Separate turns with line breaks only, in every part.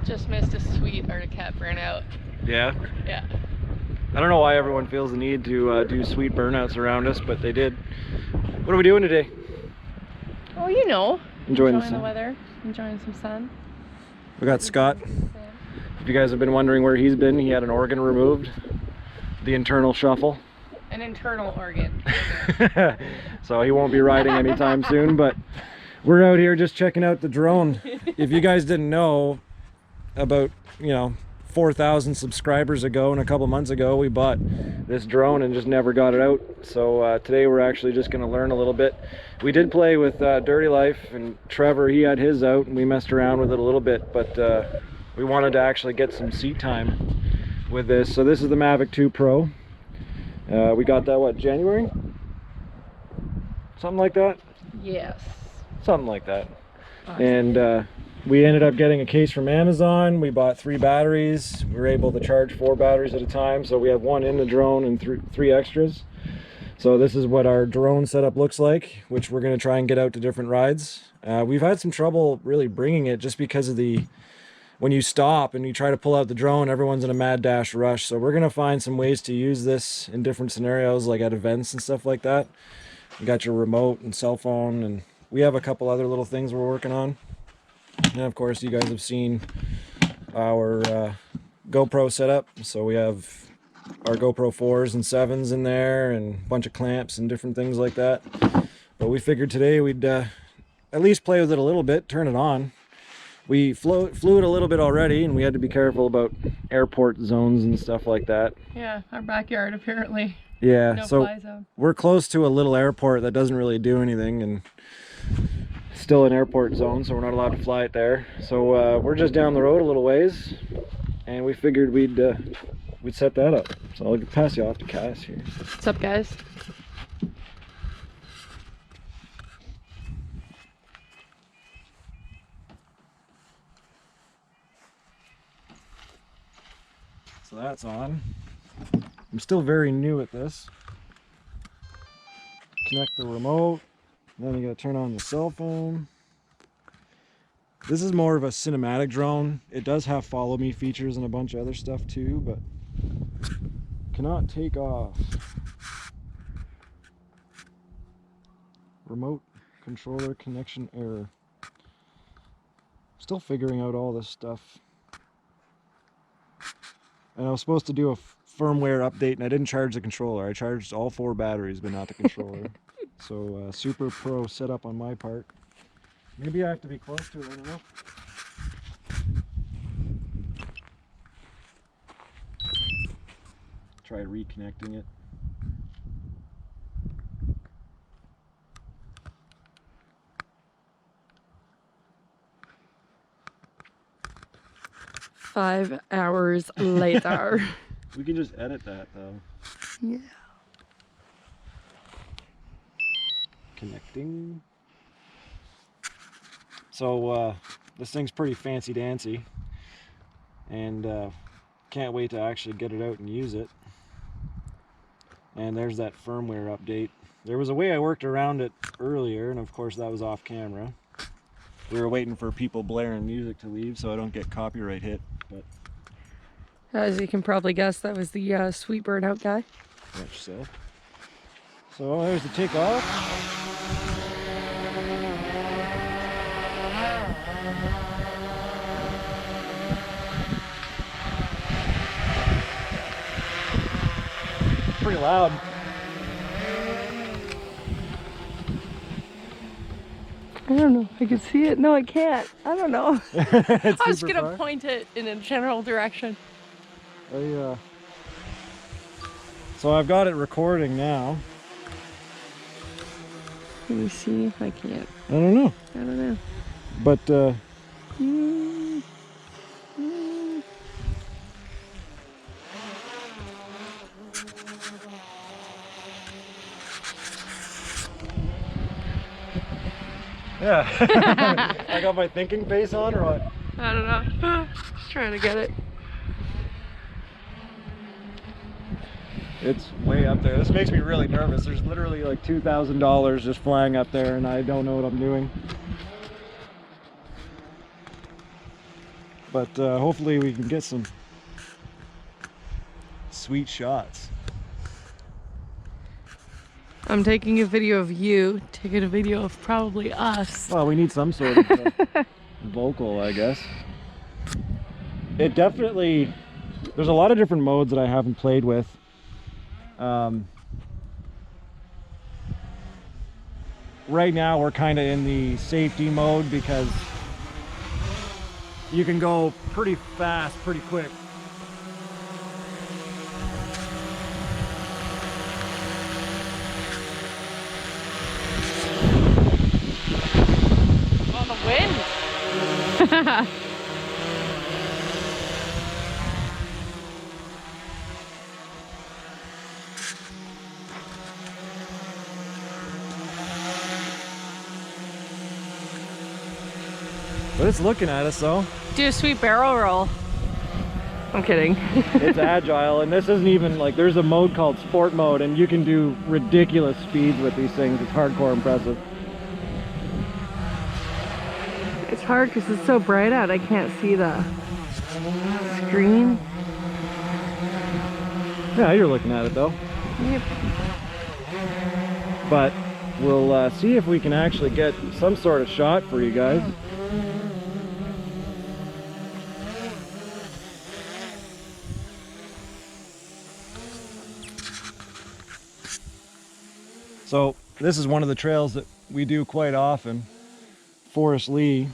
Just missed a sweet Arctic cat burnout.
Yeah?
Yeah.
I don't know why everyone feels the need to do sweet burnouts around us, but they did. What are we doing today?
Oh, you know.
Enjoying
the weather. Enjoying some sun.
We got Scott. If you guys have been wondering where he's been, he had an organ removed. The internal shuffle.
An internal organ.
So he won't be riding anytime soon, but we're out here just checking out the drone. If you guys didn't know, about 4,000 subscribers ago and a couple months ago we bought this drone and just never got it out. So today we're actually just going to learn a little bit. We did play with Dirty Life, and Trevor, he had his out and we messed around with it a little bit, but we wanted to actually get some seat time with this. So this is the Mavic 2 Pro. We got that, what, January? Something like that?
Yes.
Something like that. Awesome. And we ended up getting a case from Amazon. We bought 3 batteries. We were able to charge 4 batteries at a time. So we have 1 in the drone and 3 extras. So this is what our drone setup looks like, which we're going to try and get out to different rides. We've had some trouble really bringing it just because of when you stop and you try to pull out the drone, everyone's in a mad dash rush. So we're going to find some ways to use this in different scenarios, like at events and stuff like that. You got your remote and cell phone, and we have a couple other little things we're working on. And of course, you guys have seen our GoPro setup. So we have our GoPro 4s and 7s in there, and a bunch of clamps and different things like that. But we figured today we'd at least play with it a little bit, turn it on. We flew it a little bit already, and we had to be careful about airport zones and stuff like that.
Yeah, our backyard apparently.
Yeah,
no
so
fly zone.
We're close to a little airport that doesn't really do anything, and still an airport zone, so we're not allowed to fly it there. So we're just down the road a little ways, and we figured we'd set that up. So I'll pass you off to Cass here.
What's up, guys?
So that's on. I'm still very new at this. Connect the remote, then you gotta turn on the cell phone. This is more of a cinematic drone. It does have follow me features and a bunch of other stuff too, but cannot take off. Remote controller connection error. Still figuring out all this stuff. And I was supposed to do a firmware update, and I didn't charge the controller. I charged all 4 batteries, but not the controller. So super pro setup on my part. Maybe I have to be close to it, I don't know. Try reconnecting it.
Five hours later.
We can just edit that though.
Yeah.
Connecting. So this thing's pretty fancy dancy, and can't wait to actually get it out and use it. And there's that firmware update. There was a way I worked around it earlier, and of course that was off camera. We were waiting for people blaring music to leave so I don't get copyright hit. But
as you can probably guess, that was the sweet burnout guy.
much so. So there's the takeoff. Pretty loud.
I don't know. I can see it. No, I can't. I don't know. I was going to point it in a general direction.
So I've got it recording now.
Can you see? I can't.
I don't know.
I don't know.
But yeah. I got my thinking face on or what?
I don't know. Just trying to get it.
It's way up there. This makes me really nervous. There's literally like $2,000 just flying up there and I don't know what I'm doing. but hopefully we can get some sweet shots.
I'm taking a video of you, taking a video of probably us.
Well, we need some sort of vocal, I guess. It definitely, there's a lot of different modes that I haven't played with. Right now we're kind of in the safety mode because you can go pretty fast, pretty quick.
Oh, the wind!
But it's looking at us though.
Do a sweet barrel roll. I'm kidding.
It's agile, and this isn't even like, there's a mode called sport mode, and you can do ridiculous speeds with these things. It's hardcore impressive.
It's hard because it's so bright out. I can't see the screen.
Yeah, you're looking at it though.
Yep.
But we'll see if we can actually get some sort of shot for you guys. So this is one of the trails that we do quite often, Forest Lee.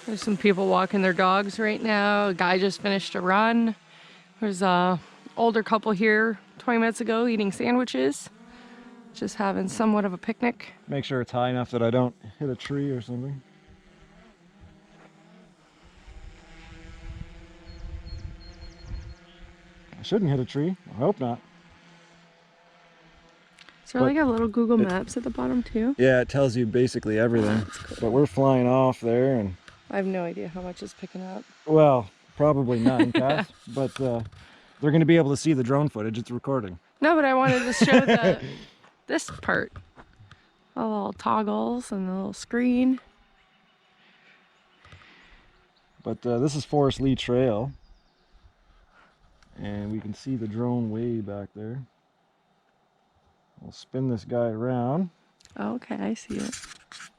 There's some people walking their dogs right now. A guy just finished a run. There's a older couple here 20 minutes ago eating sandwiches. Just having somewhat of a picnic.
Make sure it's high enough that I don't hit a tree or something. I shouldn't hit a tree. I hope not.
Is there like a little Google Maps at the bottom too?
Yeah, it tells you basically everything.
Cool.
But we're flying off there, and
I have no idea how much it's picking up.
well, probably none, Cass. But they're going to be able to see the drone footage. It's recording.
No, but I wanted to show the this part. The little toggles and the little screen.
But this is Forest Lee Trail. And we can see the drone way back there. We'll spin this guy around.
Oh, okay, I see it.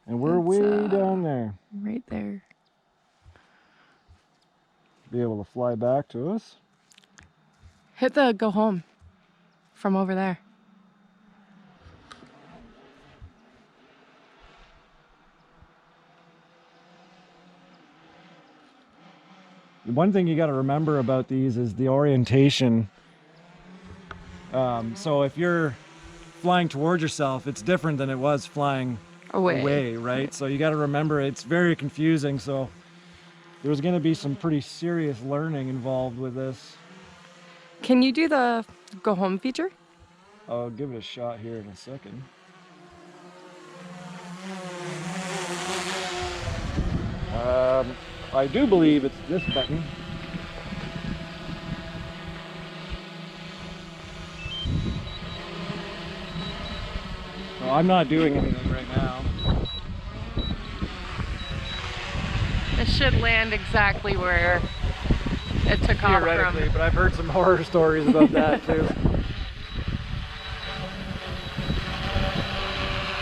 And we're way down there.
Right there.
Be able to fly back to us.
Hit the go home from over there.
One thing you got to remember about these is the orientation. So if you're flying towards yourself, it's different than it was flying away, right? So you got to remember it's very confusing. So there's going to be some pretty serious learning involved with this.
Can you do the go home feature?
I'll give it a shot here in a second. I do believe it's this button. No, I'm not doing anything right now.
It should land exactly where it took off
Theoretically,
from.
but I've heard some horror stories about that too.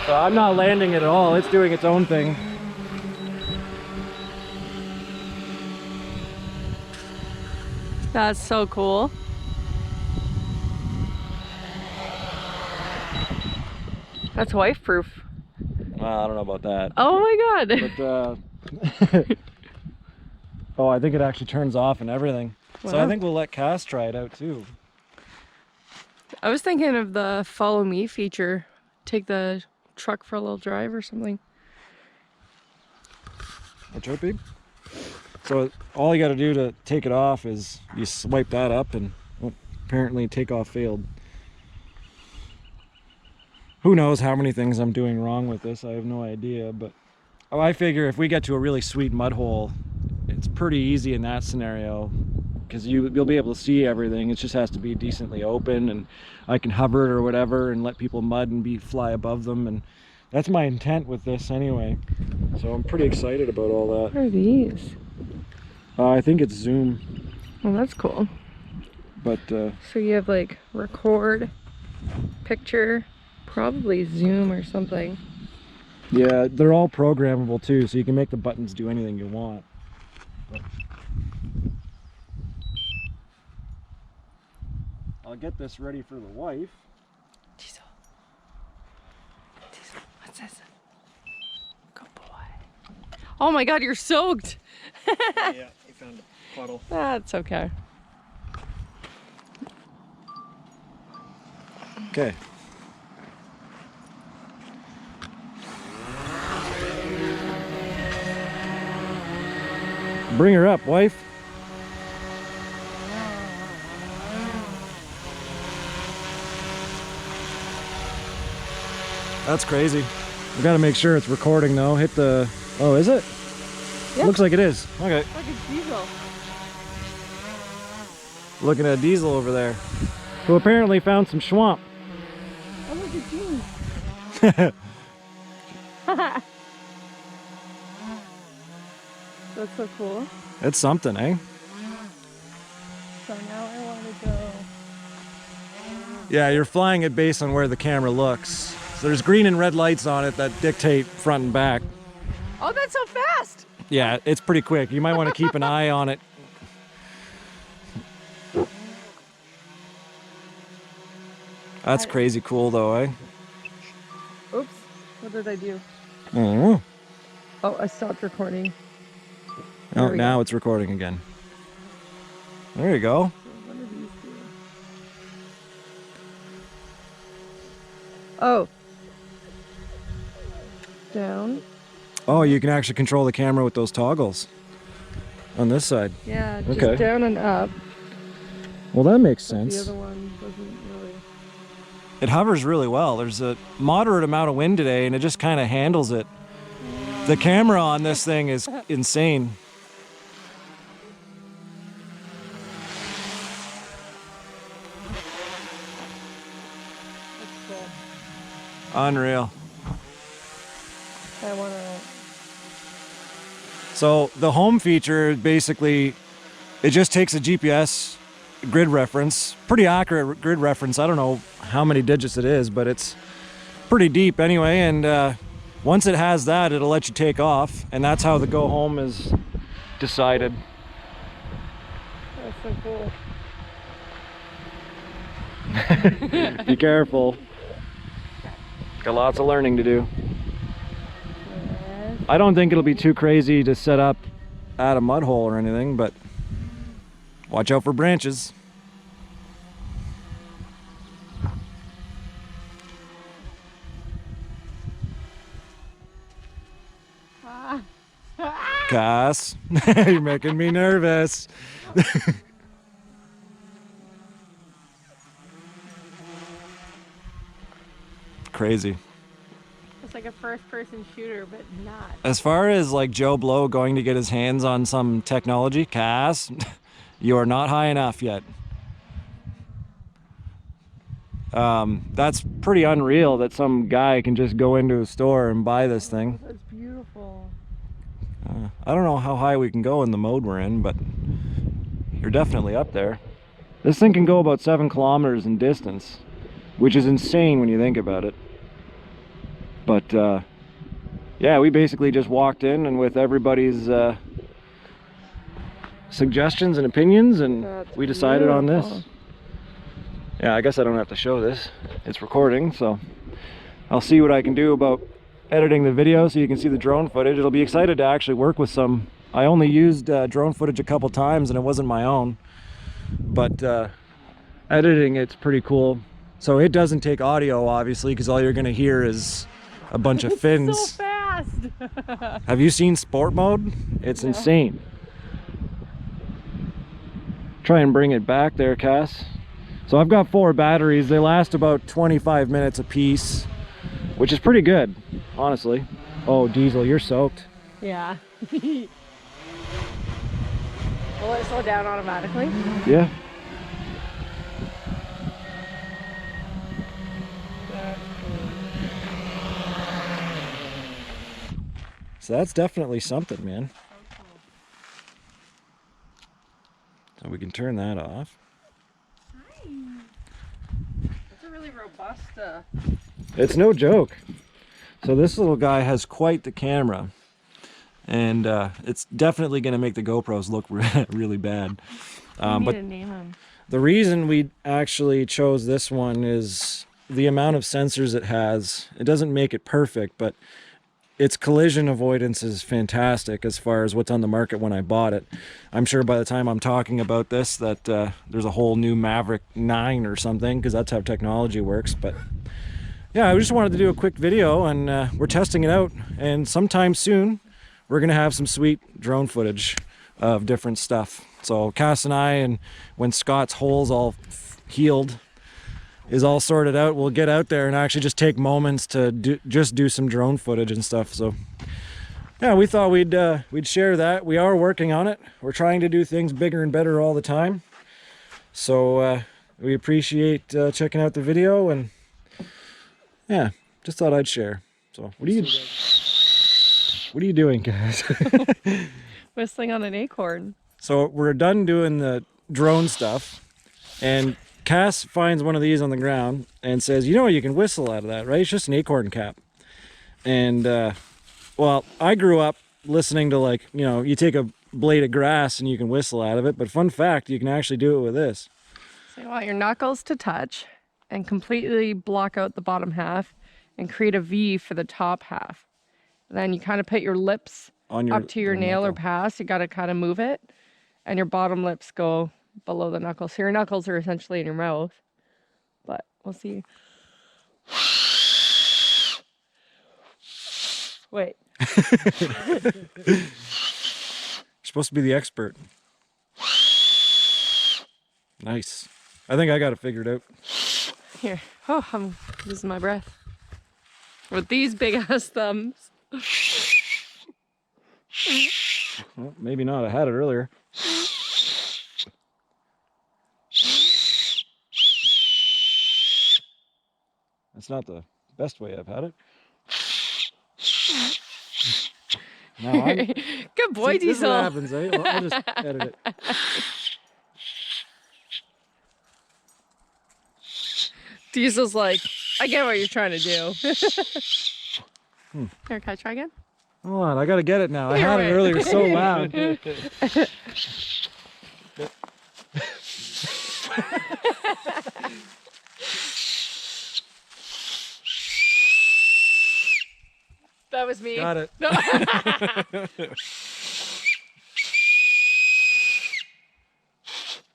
So I'm not landing it at all. It's doing its own thing.
That's so cool. That's wife proof.
I don't know about that.
Oh my god.
But oh, I think it actually turns off and everything.
Wow.
So I think we'll let Cass try it out too.
I was thinking of the follow me feature. Take the truck for a little drive or something.
A chirpy. So all you got to do to take it off is you swipe that up, and apparently takeoff failed. Who knows how many things I'm doing wrong with this? I have no idea, but I figure if we get to a really sweet mud hole, it's pretty easy in that scenario because you'll be able to see everything. It just has to be decently open, and I can hover it or whatever and let people mud and fly above them, and that's my intent with this anyway. So I'm pretty excited about all
What
that.
are these?
I think it's zoom,
Well, that's cool.
but
So you have like record, picture, probably zoom or something.
yeah, they're all programmable too, so you can make the buttons do anything you want. But I'll get this ready for the wife.
Diesel. Diesel, what's this? Good boy. Oh my God, you're soaked.
Yeah, you found a puddle.
That's okay.
Okay. Bring her up, wife. That's crazy. We gotta make sure it's recording though. Hit the... Oh, is it?
Yeah.
Looks like it is. Okay.
Like a diesel.
Looking at Diesel over there, who apparently found some swamp.
Oh, look at you. That's so cool.
It's something, eh?
So now I want to go.
Yeah, you're flying it based on where the camera looks. So there's green and red lights on it that dictate front and back.
Oh, that's so fast.
Yeah, it's pretty quick. You might want to keep an eye on it. That's crazy cool though, eh?
Oops. What did I do?
Oh,
Oh, I stopped recording.
oh
we
now
go.
it's recording again. There you go.
What do these do? Oh. Down.
Oh, you can actually control the camera with those toggles on this side.
Yeah, just
Okay.
down and up.
Well, that makes
But the
sense.
other one doesn't really.
It hovers really well. There's a moderate amount of wind today and it just kind of handles it. The camera on this thing is insane.
That's cool.
Unreal.
I want to.
So the home feature, basically, it just takes a GPS grid reference, pretty accurate grid reference. I don't know how many digits it is, but it's pretty deep anyway. And once it has that, it'll let you take off. And that's how the go home is decided.
That's so cool.
Be careful. Got lots of learning to do.
Yes.
I don't think it'll be too crazy to set up at a mud hole or anything, but watch out for branches. Cass, you're making me nervous. Crazy.
It's like a first-person shooter, but not.
As far as like Joe Blow going to get his hands on some technology, Cass, you are not high enough yet. That's pretty unreal that some guy can just go into a store and buy this thing.
That's beautiful.
I don't know how high we can go in the mode we're in, but you're definitely up there. This thing can go about 7 kilometers in distance, which is insane when you think about it. But yeah, we basically just walked in and with everybody's suggestions and opinions, and
That's
we decided on this.
beautiful.
Yeah, I guess I don't have to show this. It's recording, so I'll see what I can do about editing the video so you can see the drone footage. It'll be excited to actually work with some. I only used drone footage a couple times and it wasn't my own, but editing it's pretty cool. So it doesn't take audio obviously, because all you're gonna hear is a bunch of fins.
So fast.
Have you seen sport mode? It's
No.
insane. Try and bring it back there, Cass. So I've got 4 batteries. They last about 25 minutes a piece, which is pretty good, honestly. Oh, Diesel, you're soaked.
Yeah. Will it slow down automatically?
Yeah. So that's definitely something, man. So we can turn that off.
It's a really robust.
It's no joke. So this little guy has quite the camera, and it's definitely going to make the GoPros look really bad.
We need
but
to name him.
the reason we actually chose this one is the amount of sensors it has. It doesn't make it perfect, but its collision avoidance is fantastic as far as what's on the market when I bought it. I'm sure by the time I'm talking about this that there's a whole new Mavic 9 or something, because that's how technology works. But yeah, I just wanted to do a quick video, and we're testing it out, and sometime soon we're gonna have some sweet drone footage of different stuff. So Cass and I, and when Scott's hole's all healed, is all sorted out, we'll get out there and actually just take moments to do some drone footage and stuff. So yeah, we thought we'd share that. We are working on it. We're trying to do things bigger and better all the time. So we appreciate checking out the video, and yeah, just thought I'd share. So what are you doing, guys?
Whistling on an acorn.
So we're done doing the drone stuff, and Cass finds one of these on the ground and says, you know, you can whistle out of that, right? It's just an acorn cap. And well, I grew up listening to, like, you know, you take a blade of grass and you can whistle out of it, but fun fact, you can actually do it with this.
So you want your knuckles to touch and completely block out the bottom half and create a V for the top half. And then you kind of put your lips
On
up to your nail
knuckle.
or pass. You got to kind of move it, and your bottom lips go below the knuckles. So your knuckles are essentially in your mouth, but we'll see. Wait.
You're supposed to be the expert. Nice. I think I got it figured out.
Here. Oh, I'm losing my breath. With these big ass thumbs.
Well, maybe not. I had it earlier. That's not the best way I've had it. Now
Good boy,
See, this is
Diesel.
what happens, eh? Well, I'll just edit it.
Diesel's like, I get what you're trying to do. Here, can I try again?
Hold on, I gotta get it now. I
Here,
had it
wait.
earlier so loud.
That was me.
Got it.
No.
I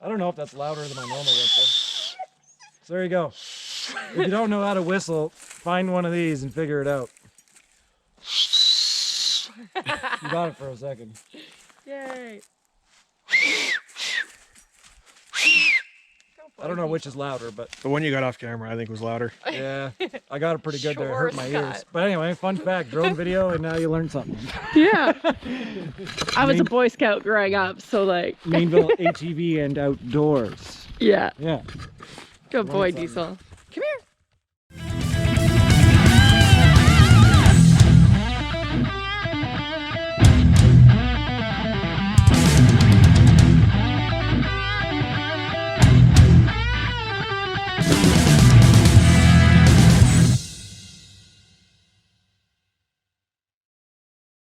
don't know if that's louder than my normal whistle. So there you go. If you don't know how to whistle, find one of these and figure it out. You got it for a second.
Yay.
I don't know which is louder, but
The one you got off camera, I think, was louder.
yeah, I got it pretty good there. It
Sure,
hurt my ears.
Scott.
But anyway, fun fact, drone video, and now you learned something.
Yeah. I was a Boy Scout growing up, so like.
Mainville ATV and outdoors.
Yeah.
Yeah.
Good boy,
Learned something.
Diesel. Come here.